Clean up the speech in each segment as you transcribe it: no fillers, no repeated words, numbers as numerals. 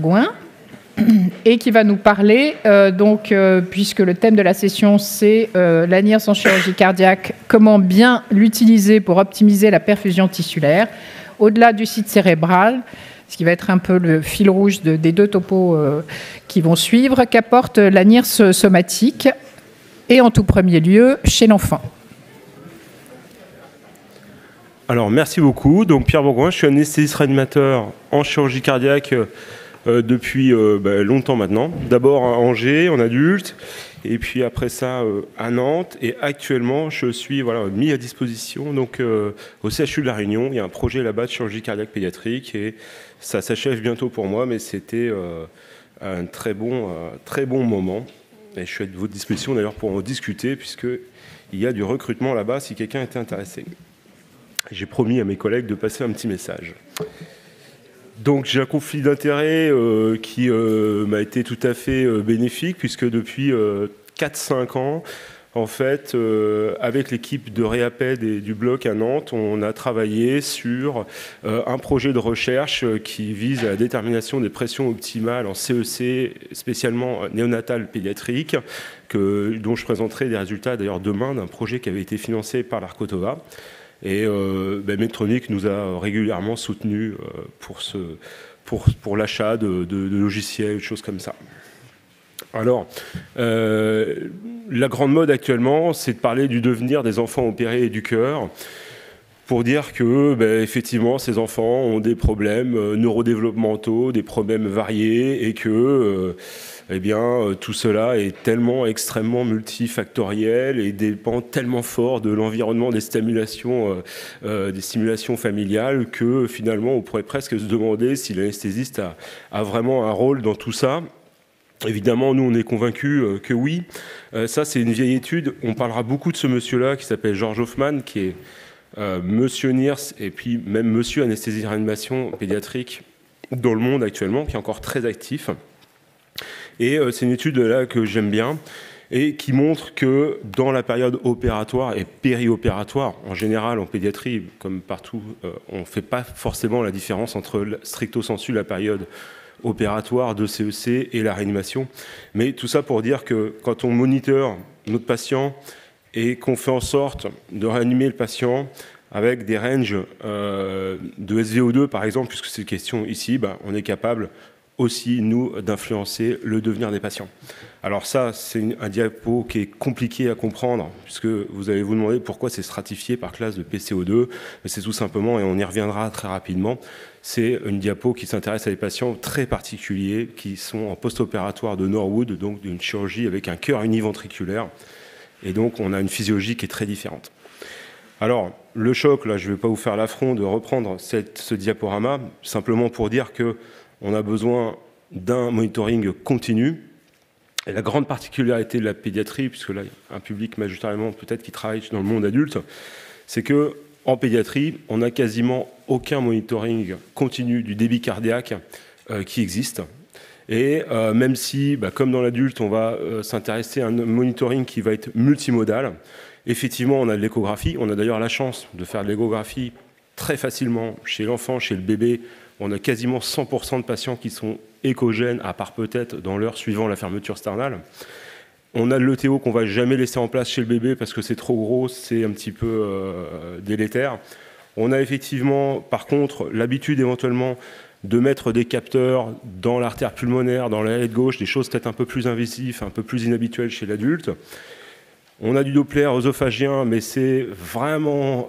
Gouin, et qui va nous parler, puisque le thème de la session c'est la NIRS en chirurgie cardiaque, comment bien l'utiliser pour optimiser la perfusion tissulaire, au-delà du site cérébral, ce qui va être un peu le fil rouge des deux topos qui vont suivre, qu'apporte la NIRS somatique, et en tout premier lieu chez l'enfant. Alors merci beaucoup, donc Pierre Bourgoin, je suis anesthésiste réanimateur en chirurgie cardiaque depuis longtemps maintenant. D'abord à Angers en adulte, et puis après ça à Nantes, et actuellement je suis mis à disposition donc, au CHU de La Réunion. Il y a un projet là-bas de chirurgie cardiaque pédiatrique et ça s'achève bientôt pour moi, mais c'était un très bon moment. Et je suis à votre disposition d'ailleurs pour en discuter, puisqu'il y a du recrutement là-bas si quelqu'un était intéressé. J'ai promis à mes collègues de passer un petit message. Donc j'ai un conflit d'intérêts qui m'a été tout à fait bénéfique, puisque depuis 4-5 ans, en fait, avec l'équipe de Réaped et du bloc à Nantes, on a travaillé sur un projet de recherche qui vise à la détermination des pressions optimales en CEC, spécialement néonatal pédiatrique, dont je présenterai des résultats d'ailleurs demain d'un projet qui avait été financé par l'Arcotova. Et Medtronic nous a régulièrement soutenus pour l'achat de logiciels, de choses comme ça. Alors, la grande mode actuellement, c'est de parler du devenir des enfants opérés et du cœur, pour dire que, effectivement, ces enfants ont des problèmes neurodéveloppementaux, des problèmes variés, et que tout cela est tellement extrêmement multifactoriel et dépend tellement fort de l'environnement des stimulations familiales que finalement on pourrait presque se demander si l'anesthésiste a vraiment un rôle dans tout ça. Évidemment, nous on est convaincus que oui. Ça c'est une vieille étude. On parlera beaucoup de ce monsieur-là qui s'appelle George Hoffman, qui est monsieur NIRS et puis même monsieur anesthésie réanimation pédiatrique dans le monde actuellement, qui est encore très actif. Et c'est une étude là que j'aime bien et qui montre que dans la période opératoire et périopératoire, en général en pédiatrie, comme partout, on ne fait pas forcément la différence entre stricto sensu la période opératoire de CEC et la réanimation. Mais tout ça pour dire que quand on moniteur notre patient et qu'on fait en sorte de réanimer le patient avec des ranges de SVO2 par exemple, puisque c'est une question ici, on est capable aussi, nous, d'influencer le devenir des patients. Alors ça, c'est un diapo qui est compliqué à comprendre, puisque vous allez vous demander pourquoi c'est stratifié par classe de PCO2. Mais c'est tout simplement, et on y reviendra très rapidement, c'est une diapo qui s'intéresse à des patients très particuliers qui sont en post-opératoire de Norwood, donc d'une chirurgie avec un cœur univentriculaire. Et donc, on a une physiologie qui est très différente. Alors, le choc, là, je ne vais pas vous faire l'affront de reprendre ce diaporama, simplement pour dire que on a besoin d'un monitoring continu. Et la grande particularité de la pédiatrie, puisque là, il y a un public majoritairement peut-être qui travaille dans le monde adulte, c'est qu'en pédiatrie, on n'a quasiment aucun monitoring continu du débit cardiaque qui existe. Et même si, comme dans l'adulte, on va s'intéresser à un monitoring qui va être multimodal, effectivement, on a de l'échographie. On a d'ailleurs la chance de faire de l'échographie très facilement chez l'enfant, chez le bébé. On a quasiment 100% de patients qui sont échogènes, à part peut-être dans l'heure suivant la fermeture sternale. On a de l'ETO qu'on ne va jamais laisser en place chez le bébé parce que c'est trop gros, c'est un petit peu délétère. On a effectivement, par contre, l'habitude éventuellement de mettre des capteurs dans l'artère pulmonaire, dans l'aile gauche, des choses peut-être un peu plus invasives, un peu plus inhabituelles chez l'adulte. On a du Doppler œsophagien, mais c'est vraiment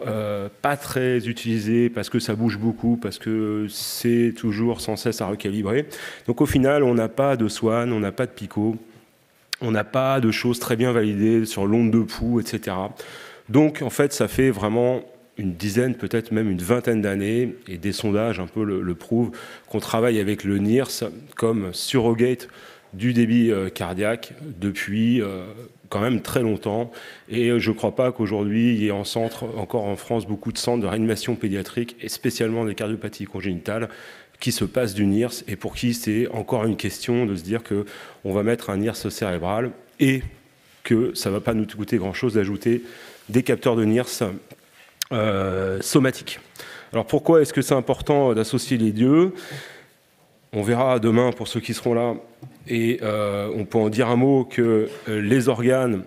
pas très utilisé parce que ça bouge beaucoup, parce que c'est toujours sans cesse à recalibrer. Donc au final, on n'a pas de Swan, on n'a pas de Pico, on n'a pas de choses très bien validées sur l'onde de pouls, etc. Donc en fait, ça fait vraiment une dizaine, peut-être même une vingtaine d'années, et des sondages un peu le prouvent, qu'on travaille avec le NIRS comme surrogate du débit cardiaque depuis quand même très longtemps. Et je ne crois pas qu'aujourd'hui, il y ait encore en France beaucoup de centres de réanimation pédiatrique, et spécialement des cardiopathies congénitales, qui se passent du NIRS, et pour qui c'est encore une question de se dire qu'on va mettre un NIRS cérébral, et que ça ne va pas nous coûter grand-chose d'ajouter des capteurs de NIRS somatiques. Alors pourquoi est-ce que c'est important d'associer les deux ? On verra demain pour ceux qui seront là, et on peut en dire un mot que les organes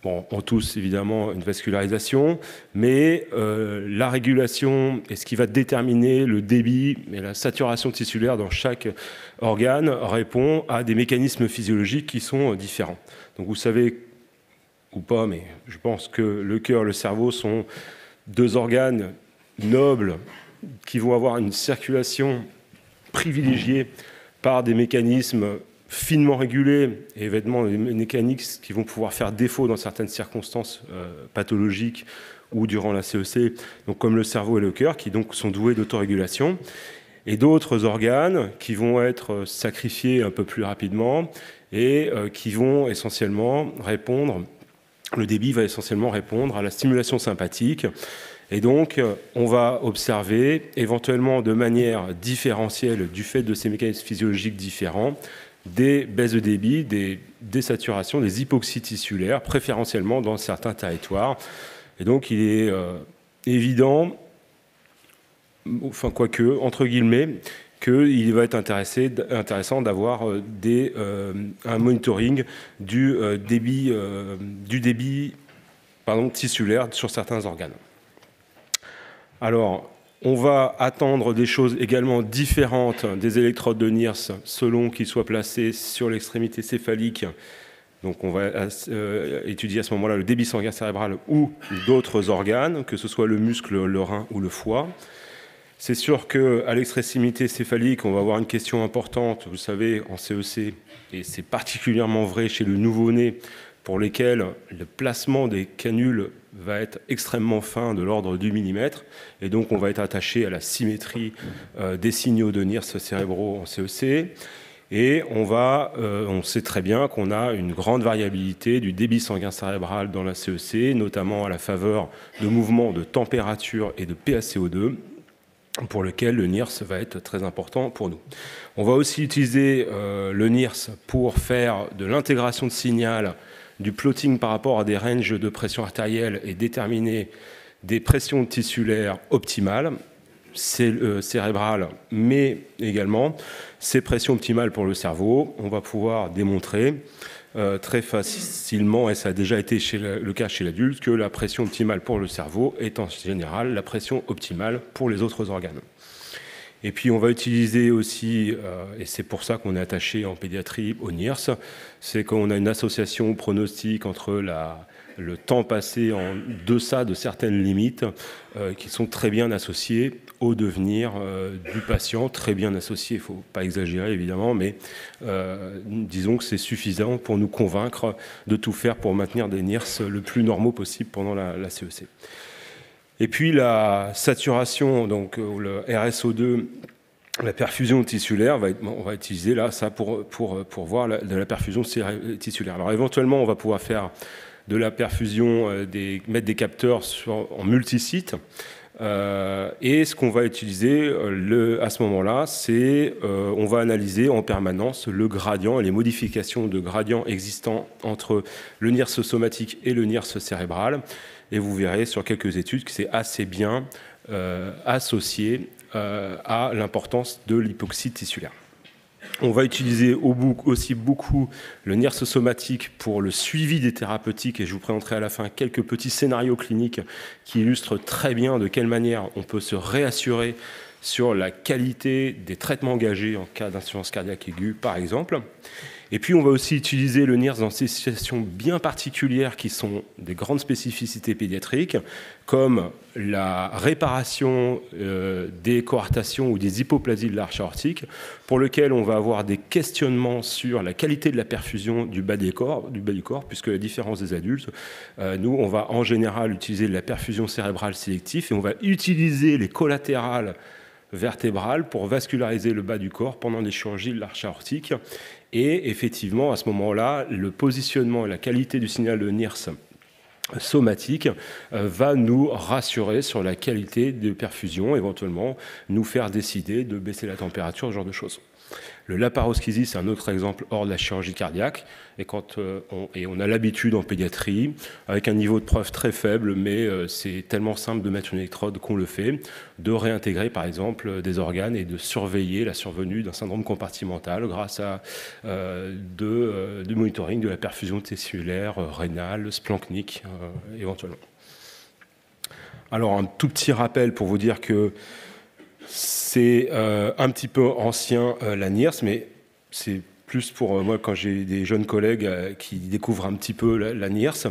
ont tous évidemment une vascularisation, mais la régulation et ce qui va déterminer le débit et la saturation tissulaire dans chaque organe répond à des mécanismes physiologiques qui sont différents. Donc vous savez, ou pas, mais je pense que le cœur et le cerveau sont deux organes nobles qui vont avoir une circulation privilégiée par des mécanismes finement régulés et évidemment des mécaniques qui vont pouvoir faire défaut dans certaines circonstances pathologiques ou durant la CEC, donc comme le cerveau et le cœur, qui donc sont doués d'autorégulation, et d'autres organes qui vont être sacrifiés un peu plus rapidement et qui vont essentiellement répondre, le débit va essentiellement répondre à la stimulation sympathique. Et donc, on va observer, éventuellement de manière différentielle, du fait de ces mécanismes physiologiques différents, des baisses de débit, des désaturations, des hypoxies tissulaires, préférentiellement dans certains territoires. Et donc, il est évident, enfin quoique, entre guillemets, qu'il va être intéressant d'avoir un monitoring du débit tissulaire sur certains organes. Alors, on va attendre des choses également différentes des électrodes de NIRS selon qu'ils soient placés sur l'extrémité céphalique. Donc, on va étudier à ce moment-là le débit sanguin cérébral ou d'autres organes, que ce soit le muscle, le rein ou le foie. C'est sûr qu'à l'extrémité céphalique, on va avoir une question importante, vous savez, en CEC, et c'est particulièrement vrai chez le nouveau-né, pour lesquels le placement des canules va être extrêmement fin, de l'ordre du millimètre, et donc on va être attaché à la symétrie des signaux de NIRS cérébraux en CEC, et on sait très bien qu'on a une grande variabilité du débit sanguin cérébral dans la CEC, notamment à la faveur de mouvements de température et de PaCO2, pour lequel le NIRS va être très important pour nous. On va aussi utiliser le NIRS pour faire de l'intégration de signal, du plotting par rapport à des ranges de pression artérielle et déterminer des pressions tissulaires optimales, cérébrales, mais également ces pressions optimales pour le cerveau. On va pouvoir démontrer très facilement, et ça a déjà été le cas chez l'adulte, que la pression optimale pour le cerveau est en général la pression optimale pour les autres organes. Et puis on va utiliser aussi, et c'est pour ça qu'on est attaché en pédiatrie au NIRS, c'est qu'on a une association pronostique entre le temps passé en deçà de certaines limites qui sont très bien associées au devenir du patient, très bien associées, il ne faut pas exagérer évidemment, mais disons que c'est suffisant pour nous convaincre de tout faire pour maintenir des NIRS le plus normaux possible pendant la CEC. Et puis la saturation, donc le RSO2, la perfusion tissulaire, on va utiliser là ça pour voir de la perfusion tissulaire. Alors éventuellement, on va pouvoir faire de la perfusion, mettre des capteurs en multisite. Et ce qu'on va utiliser à ce moment-là, c'est on va analyser en permanence le gradient et les modifications de gradient existants entre le NIRS somatique et le NIRS cérébral. Et vous verrez sur quelques études que c'est assez bien associé à l'importance de l'hypoxie tissulaire. On va utiliser aussi beaucoup le NIRS somatique pour le suivi des thérapeutiques, et je vous présenterai à la fin quelques petits scénarios cliniques qui illustrent très bien de quelle manière on peut se réassurer sur la qualité des traitements engagés en cas d'insuffisance cardiaque aiguë, par exemple. Et puis, on va aussi utiliser le NIRS dans ces situations bien particulières qui sont des grandes spécificités pédiatriques, comme la réparation des coartations ou des hypoplasies de l'arche aortique, pour lequel on va avoir des questionnements sur la qualité de la perfusion du bas du corps, puisque à la différence des adultes, nous, on va en général utiliser de la perfusion cérébrale sélective et on va utiliser les collatérales vertébrales pour vasculariser le bas du corps pendant les chirurgies de l'arche aortique. Et effectivement, à ce moment-là, le positionnement et la qualité du signal de NIRS somatique va nous rassurer sur la qualité de perfusion, éventuellement nous faire décider de baisser la température, ce genre de choses. Le laparoschisie, c'est un autre exemple hors de la chirurgie cardiaque. Et quand on a l'habitude en pédiatrie, avec un niveau de preuve très faible, mais c'est tellement simple de mettre une électrode qu'on le fait, de réintégrer par exemple des organes et de surveiller la survenue d'un syndrome compartimental grâce à du monitoring de la perfusion tissulaire, rénale, splanchnique éventuellement. Alors un tout petit rappel pour vous dire que c'est un petit peu ancien la NIRS, mais c'est plus pour moi quand j'ai des jeunes collègues qui découvrent un petit peu la NIRS,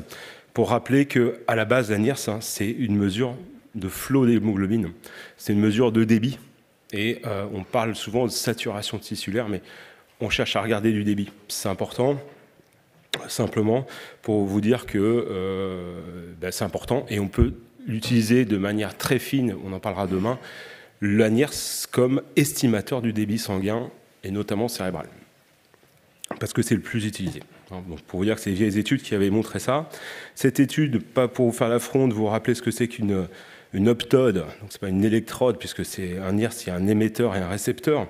pour rappeler qu'à la base, la NIRS, c'est une mesure de flot d'hémoglobine, c'est une mesure de débit. Et on parle souvent de saturation tissulaire, mais on cherche à regarder du débit. C'est important, simplement pour vous dire que c'est important et on peut l'utiliser de manière très fine, on en parlera demain, la NIRS comme estimateur du débit sanguin et notamment cérébral, parce que c'est le plus utilisé. Donc pour vous dire que c'est les vieilles études qui avaient montré ça. Cette étude, pas pour vous faire l'affront de vous rappeler ce que c'est qu'une optode, donc c'est pas une électrode puisque c'est un NIRS, il y a un émetteur et un récepteur.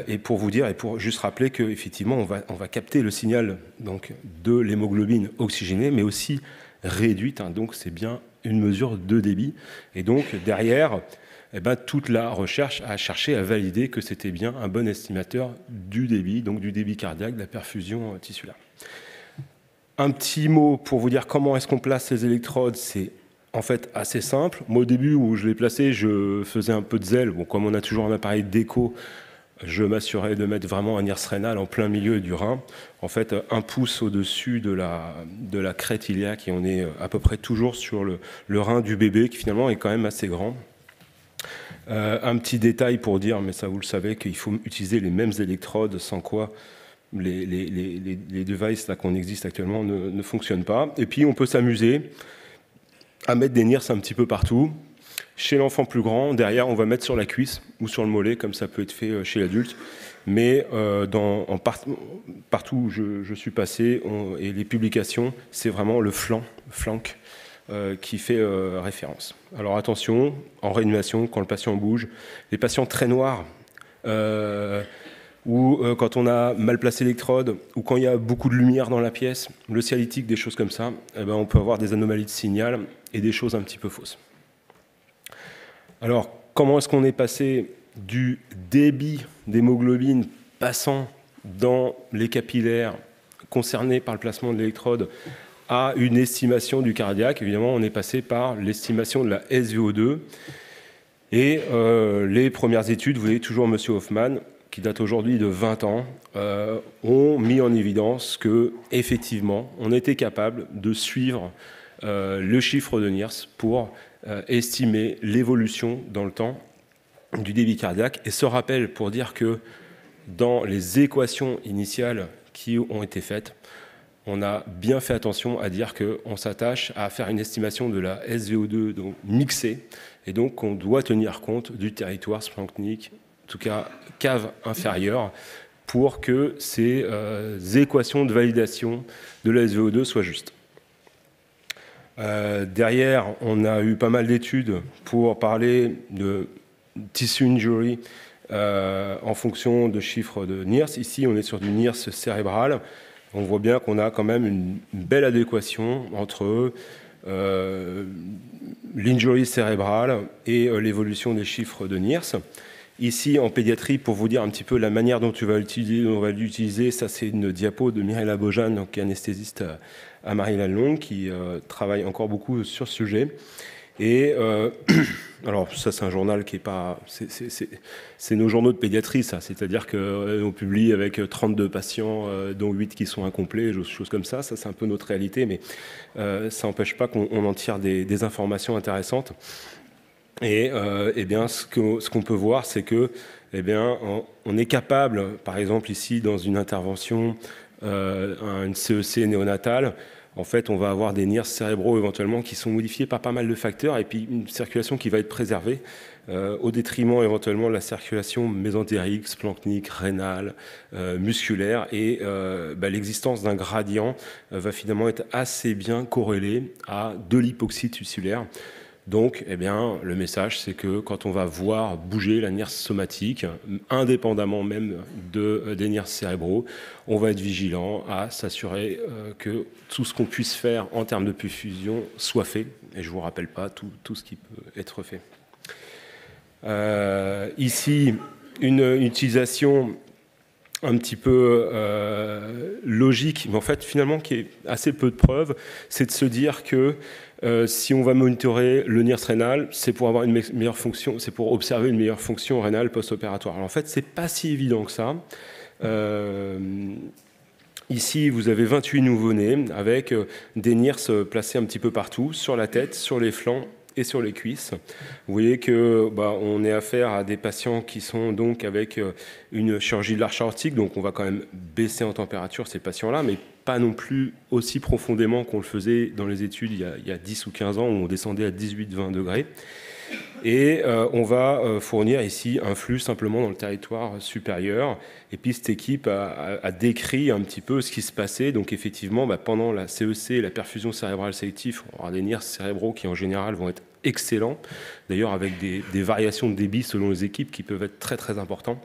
Et pour vous dire, et pour juste rappeler qu'effectivement, on va capter le signal donc, de l'hémoglobine oxygénée, mais aussi réduite. Donc c'est bien une mesure de débit. Et donc derrière, toute la recherche a cherché à valider que c'était bien un bon estimateur du débit, donc du débit cardiaque, de la perfusion tissulaire. Un petit mot pour vous dire comment est-ce qu'on place ces électrodes, c'est en fait assez simple. Moi, au début où je l'ai placé, je faisais un peu de zèle. Bon, comme on a toujours un appareil d'écho, je m'assurais de mettre vraiment un NIRS rénal en plein milieu du rein. En fait, 1 pouce au-dessus de la crête iliaque, et on est à peu près toujours sur le rein du bébé, qui finalement est quand même assez grand. Un petit détail pour dire, mais ça vous le savez, qu'il faut utiliser les mêmes électrodes, sans quoi les devices là qu'on existe actuellement ne fonctionnent pas. Et puis on peut s'amuser à mettre des NIRS un petit peu partout. Chez l'enfant plus grand, derrière, on va mettre sur la cuisse ou sur le mollet, comme ça peut être fait chez l'adulte. Mais partout où je suis passé, et les publications, c'est vraiment le flanc qui fait référence. Alors attention, en réanimation, quand le patient bouge, les patients très noirs, ou quand on a mal placé l'électrode, ou quand il y a beaucoup de lumière dans la pièce, le cialytique, des choses comme ça, on peut avoir des anomalies de signal et des choses un petit peu fausses. Alors, comment est-ce qu'on est passé du débit d'hémoglobine passant dans les capillaires concernés par le placement de l'électrode à une estimation du cardiaque? Évidemment, on est passé par l'estimation de la SVO2. Et les premières études, vous voyez toujours M. Hoffman, qui date aujourd'hui de 20 ans, ont mis en évidence qu'effectivement, on était capable de suivre le chiffre de NIRS pour estimer l'évolution dans le temps du débit cardiaque. Et ce rappel pour dire que dans les équations initiales qui ont été faites, on a bien fait attention à dire qu'on s'attache à faire une estimation de la SVO2 donc mixée, et donc on doit tenir compte du territoire splanchnique, en tout cas cave inférieure, pour que ces équations de validation de la SVO2 soient justes. Derrière, on a eu pas mal d'études pour parler de tissue injury en fonction de chiffres de NIRS. Ici, on est sur du NIRS cérébral. On voit bien qu'on a quand même une belle adéquation entre l'injury cérébrale et l'évolution des chiffres de NIRS. Ici, en pédiatrie, pour vous dire un petit peu la manière dont on va l'utiliser, ça c'est une diapo de Mireille Labojane, donc anesthésiste à Marie-Lannelongue, qui travaille encore beaucoup sur ce sujet. Et alors ça c'est un journal qui est pas, c'est nos journaux de pédiatrie ça, c'est-à-dire qu'on publie avec 32 patients dont 8 qui sont incomplets, choses comme ça c'est un peu notre réalité, mais ça n'empêche pas qu'on en tire des informations intéressantes. Et bien ce qu'on peut voir c'est que on est capable, par exemple ici dans une intervention, une CEC néonatale, en fait, on va avoir des NIRS cérébraux éventuellement qui sont modifiés par pas mal de facteurs et puis une circulation qui va être préservée au détriment éventuellement de la circulation mésentérique, splanchnique, rénale, musculaire. Et l'existence d'un gradient va finalement être assez bien corrélée à de l'hypoxie tissulaire. Donc, eh bien, le message, c'est que quand on va voir bouger la NIRS somatique, indépendamment même des NIRS cérébraux, on va être vigilant à s'assurer que tout ce qu'on puisse faire en termes de perfusion soit fait. Et je ne vous rappelle pas tout ce qui peut être fait. Ici, une utilisation un petit peu logique, mais en fait, finalement, qui est assez peu de preuves, c'est de se dire que si on va monitorer le NIRS rénal, c'est pour avoir une meilleure fonction, c'est pour observer une meilleure fonction rénale post-opératoire. Alors en fait, c'est pas si évident que ça. Ici, vous avez 28 nouveau-nés avec des NIRS placés un petit peu partout, sur la tête, sur les flancs et sur les cuisses. Vous voyez que on est affaire à des patients qui sont donc avec une chirurgie de l'arche aortique, donc on va quand même baisser en température ces patients-là, mais pas non plus aussi profondément qu'on le faisait dans les études il y a 10 ou 15 ans où on descendait à 18-20 degrés. Et on va fournir ici un flux simplement dans le territoire supérieur. Et puis cette équipe a décrit un petit peu ce qui se passait. Donc effectivement, pendant la CEC, la perfusion cérébrale sélective, on aura des NIRS cérébraux qui en général vont être excellents. D'ailleurs avec des variations de débit selon les équipes qui peuvent être très très importantes.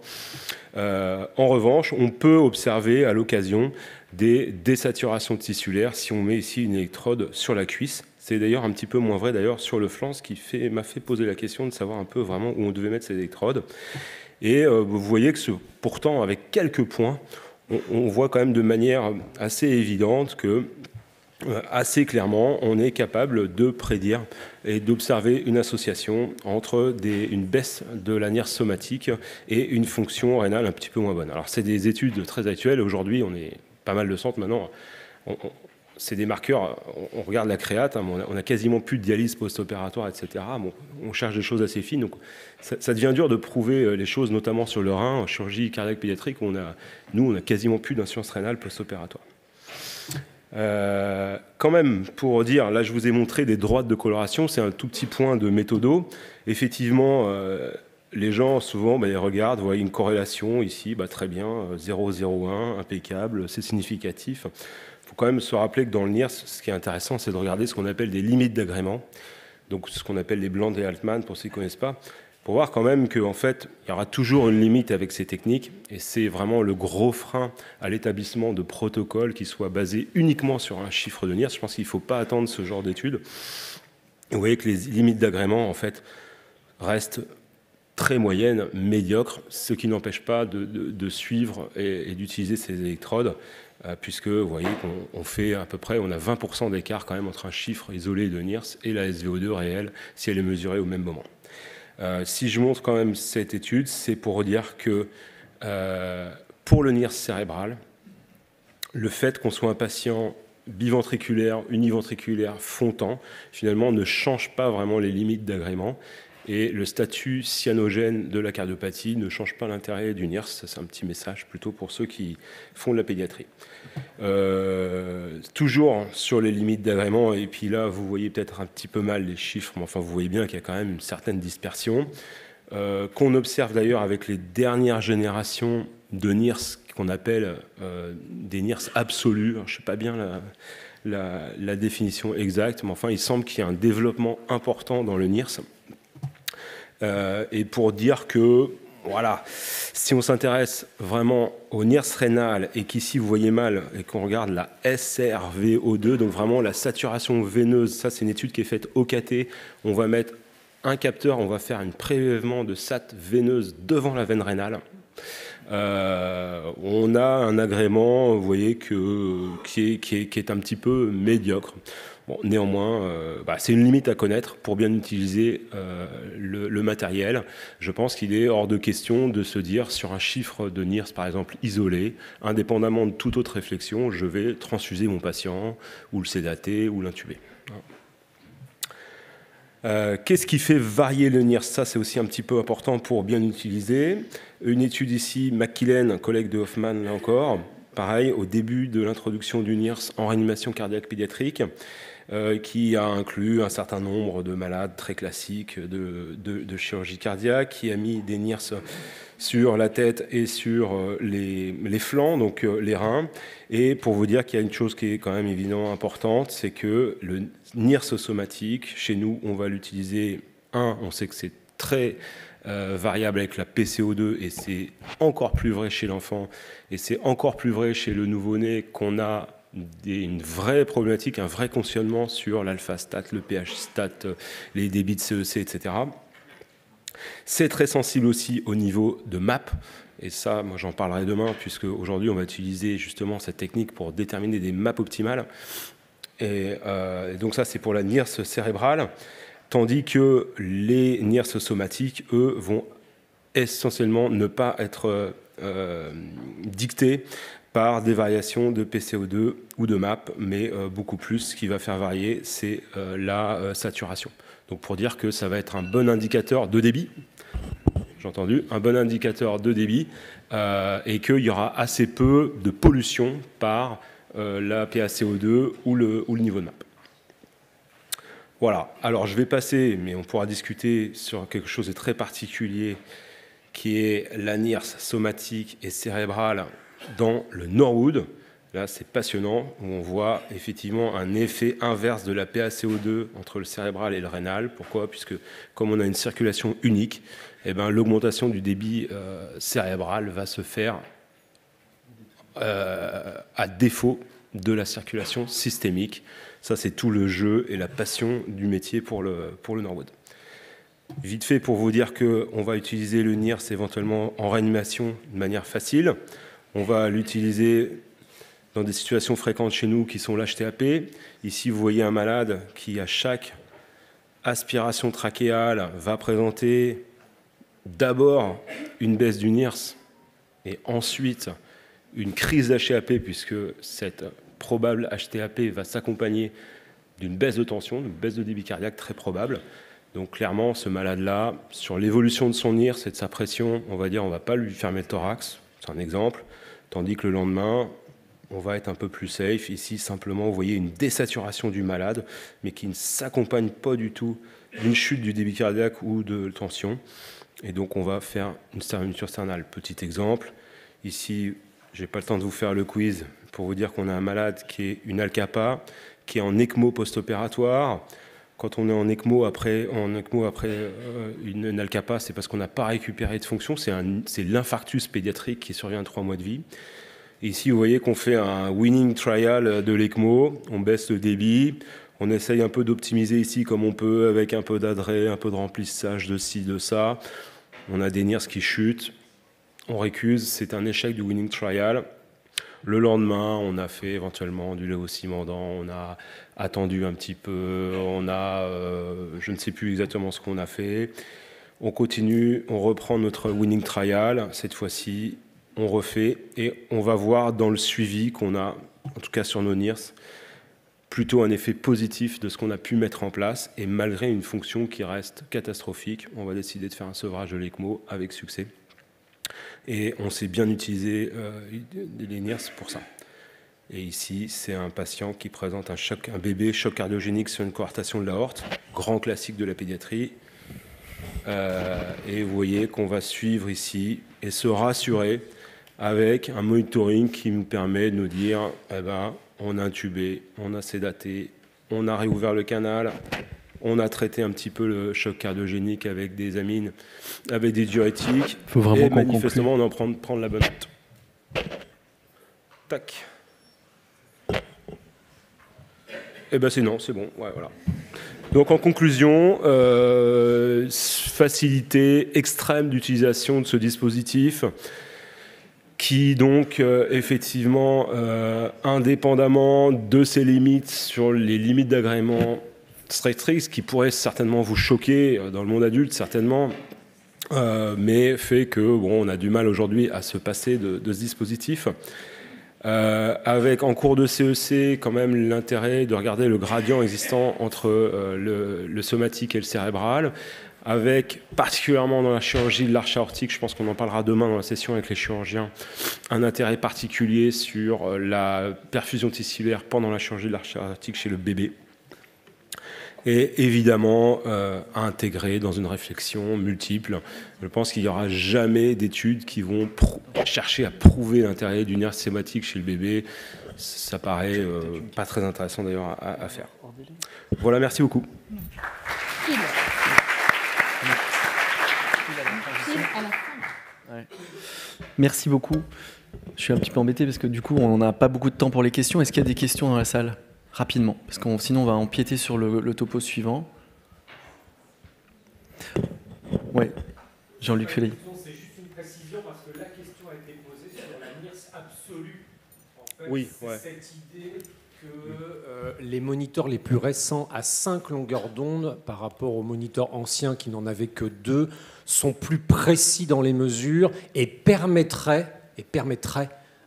En revanche, on peut observer à l'occasion des désaturations tissulaires si on met ici une électrode sur la cuisse. C'est d'ailleurs un petit peu moins vrai d'ailleurs sur le flanc, ce qui m'a fait poser la question de savoir un peu vraiment où on devait mettre ces électrodes. Et vous voyez que pourtant, avec quelques points, on voit quand même de manière assez évidente que, assez clairement, on est capable de prédire et d'observer une association entre une baisse de la NIRS somatique et une fonction rénale un petit peu moins bonne. Alors c'est des études très actuelles. Aujourd'hui, on est pas mal de centres maintenant. C'est des marqueurs, on regarde la créate, hein, on a quasiment plus de dialyse post-opératoire, etc. Bon, on cherche des choses assez fines, donc ça devient dur de prouver les choses, notamment sur le rein, en chirurgie cardiaque pédiatrique, on a quasiment plus d'insuffisance rénale post-opératoire. Quand même, pour dire, là je vous ai montré des droites de coloration, c'est un tout petit point de méthodo. Effectivement, les gens souvent ils regardent, voient une corrélation ici, très bien, 0,01, impeccable, c'est significatif. Il faut quand même se rappeler que dans le NIRS, ce qui est intéressant, c'est de regarder ce qu'on appelle des limites d'agrément, donc ce qu'on appelle les Bland et Altman, pour ceux qui ne connaissent pas, pour voir quand même qu'en fait, il y aura toujours une limite avec ces techniques, et c'est vraiment le gros frein à l'établissement de protocoles qui soient basés uniquement sur un chiffre de NIRS. Je pense qu'il ne faut pas attendre ce genre d'études. Vous voyez que les limites d'agrément, en fait, restent très moyennes, médiocres, ce qui n'empêche pas de suivre et d'utiliser ces électrodes, puisque vous voyez qu'on fait à peu près, on a 20% d'écart quand même entre un chiffre isolé de NIRS et la SVO2 réelle si elle est mesurée au même moment. Si je montre quand même cette étude, c'est pour dire que pour le NIRS cérébral, le fait qu'on soit un patient biventriculaire, univentriculaire, fontant, finalement ne change pas vraiment les limites d'agrément. Et le statut cyanogène de la cardiopathie ne change pas l'intérêt du NIRS. Ça, c'est un petit message plutôt pour ceux qui font de la pédiatrie. Toujours sur les limites d'agrément, et puis là, vous voyez peut-être un petit peu mal les chiffres, mais enfin, vous voyez bien qu'il y a quand même une certaine dispersion, qu'on observe d'ailleurs avec les dernières générations de NIRS, qu'on appelle des NIRS absolus. Alors, je ne sais pas bien la définition exacte, mais enfin, il semble qu'il y ait un développement important dans le NIRS. Et pour dire que, voilà, si on s'intéresse vraiment au NIRS rénal et qu'ici vous voyez mal et qu'on regarde la SRVO2, donc vraiment la saturation veineuse, ça c'est une étude qui est faite au KT, on va mettre un capteur, on va faire un prélèvement de sat veineuse devant la veine rénale. On a un agrément, vous voyez, qui est un petit peu médiocre. Bon, néanmoins, c'est une limite à connaître pour bien utiliser le matériel. Je pense qu'il est hors de question de se dire sur un chiffre de NIRS, par exemple, isolé, indépendamment de toute autre réflexion, je vais transfuser mon patient, ou le sédater, ou l'intuber. Qu'est-ce qui fait varier le NIRS? Ça, c'est aussi un petit peu important pour bien l'utiliser. Une étude ici, McKillen, un collègue de Hoffman, là encore, pareil, au début de l'introduction du NIRS en réanimation cardiaque pédiatrique, qui a inclus un certain nombre de malades très classiques de chirurgie cardiaque, qui a mis des NIRS sur la tête et sur les flancs, donc les reins. Et pour vous dire qu'il y a une chose qui est quand même évidemment importante, c'est que le NIRS somatique, chez nous, on va l'utiliser, on sait que c'est très variable avec la PCO2, et c'est encore plus vrai chez l'enfant, et c'est encore plus vrai chez le nouveau-né, qu'on a une vraie problématique, un vrai conditionnement sur l'alpha-stat, le pH-stat, les débits de CEC, etc. C'est très sensible aussi au niveau de MAP, et ça, moi j'en parlerai demain, puisque aujourd'hui on va utiliser justement cette technique pour déterminer des MAP optimales. Et donc ça, c'est pour la NIRS cérébrale, tandis que les NIRS somatiques, eux, vont essentiellement ne pas être dictés par des variations de PCO2 ou de MAP, mais beaucoup plus, ce qui va faire varier, c'est la saturation. Donc pour dire que ça va être un bon indicateur de débit, j'ai entendu, un bon indicateur de débit, et qu'il y aura assez peu de pollution par la PaCO2 ou le niveau de MAP. Voilà, alors je vais passer, mais on pourra discuter sur quelque chose de très particulier, qui est la NIRS somatique et cérébrale dans le Norwood. Là, c'est passionnant, où on voit effectivement un effet inverse de la PaCO2 entre le cérébral et le rénal. Pourquoi? Puisque comme on a une circulation unique, eh ben, l'augmentation du débit cérébral va se faire à défaut de la circulation systémique. Ça, c'est tout le jeu et la passion du métier pour le Norwood. Vite fait pour vous dire qu'on va utiliser le NIRS éventuellement en réanimation de manière facile. On va l'utiliser dans des situations fréquentes chez nous qui sont l'HTAP. Ici, vous voyez un malade qui, à chaque aspiration trachéale, va présenter d'abord une baisse du NIRS et ensuite une crise d'HTAP, puisque cette probable HTAP va s'accompagner d'une baisse de tension, d'une baisse de débit cardiaque très probable. Donc clairement, ce malade-là, sur l'évolution de son NIRS et de sa pression, on va dire on ne va pas lui fermer le thorax, c'est un exemple, tandis que le lendemain, on va être un peu plus safe. Ici, simplement, vous voyez une désaturation du malade, mais qui ne s'accompagne pas du tout d'une chute du débit cardiaque ou de tension. Et donc, on va faire une fermeture sternale. Petit exemple, ici, je n'ai pas le temps de vous faire le quiz pour vous dire qu'on a un malade qui est une Alcapa, qui est en ECMO post-opératoire. Quand on est en ECMO après une Alcapa, c'est parce qu'on n'a pas récupéré de fonction. C'est l'infarctus pédiatrique qui survient à 3 mois de vie. Et ici, vous voyez qu'on fait un winning trial de l'ECMO. On baisse le débit. On essaye un peu d'optimiser ici comme on peut, avec un peu d'adré, un peu de remplissage de ci, de ça. On a des NIRS qui chutent. On récuse. C'est un échec du winning trial. Le lendemain, on a fait éventuellement du lévocimandant, on a attendu un petit peu, je ne sais plus exactement ce qu'on a fait. On continue, on reprend notre winning trial. Cette fois-ci, on refait et on va voir dans le suivi qu'on a, en tout cas sur nos NIRS, plutôt un effet positif de ce qu'on a pu mettre en place. Et malgré une fonction qui reste catastrophique, on va décider de faire un sevrage de l'ECMO avec succès. Et on sait bien utiliser les NIRS pour ça. Et ici, c'est un patient qui présente un bébé choc cardiogénique sur une coartation de l'aorte, grand classique de la pédiatrie. Et vous voyez qu'on va suivre ici et se rassurer avec un monitoring qui nous permet de nous dire on a intubé, on a sédaté, on a réouvert le canal, on a traité un petit peu le choc cardiogénique avec des amines, avec des diurétiques. Faut vraiment et manifestement, on en prend la bonne note. Tac. Eh bien, c'est non, c'est bon. Ouais, voilà. Donc, en conclusion, facilité extrême d'utilisation de ce dispositif qui, donc, effectivement, indépendamment de ses limites sur les limites d'agrément très strictes, qui pourraient certainement vous choquer dans le monde adulte, certainement, mais fait que, bon, on a du mal aujourd'hui à se passer de ce dispositif. Avec en cours de CEC quand même l'intérêt de regarder le gradient existant entre le somatique et le cérébral, avec particulièrement dans la chirurgie de l'arche aortique, je pense qu'on en parlera demain dans la session avec les chirurgiens, un intérêt particulier sur la perfusion tissulaire pendant la chirurgie de l'arche aortique chez le bébé. Et évidemment à intégrer dans une réflexion multiple. Je pense qu'il n'y aura jamais d'études qui vont chercher à prouver l'intérêt d'une hernie systématique chez le bébé. Ça paraît pas très intéressant d'ailleurs à faire. Voilà, merci beaucoup. Merci beaucoup. Je suis un petit peu embêté parce que du coup, on n'a pas beaucoup de temps pour les questions. Est-ce qu'il y a des questions dans la salle ? Rapidement, parce que sinon on va empiéter sur le topo suivant. Oui, Jean-Luc Félix. C'est juste une précision parce que la question a été posée sur la NIRS absolue. En fait, oui, c'est cette idée que les moniteurs les plus récents à 5 longueurs d'onde par rapport aux moniteurs anciens qui n'en avaient que 2 sont plus précis dans les mesures et permettraient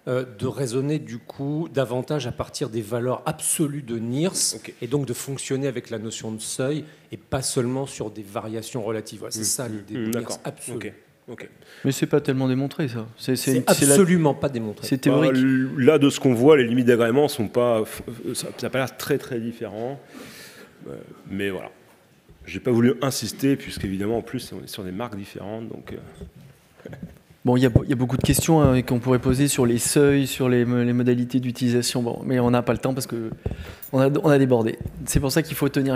de raisonner du coup davantage à partir des valeurs absolues de NIRS et donc de fonctionner avec la notion de seuil et pas seulement sur des variations relatives. Voilà, c'est ça l'idée de NIRS absolue. Mais c'est pas tellement démontré ça. C'est absolument pas démontré. C'est théorique. Là, de ce qu'on voit, les limites d'agrément sont pas, ça n'a pas l'air très très différent. Mais voilà. J'ai pas voulu insister puisqu'évidemment en plus on est sur des marques différentes donc. Bon, il y a beaucoup de questions qu'on pourrait poser sur les seuils, sur les modalités d'utilisation. Bon, mais on n'a pas le temps parce que on a débordé. C'est pour ça qu'il faut tenir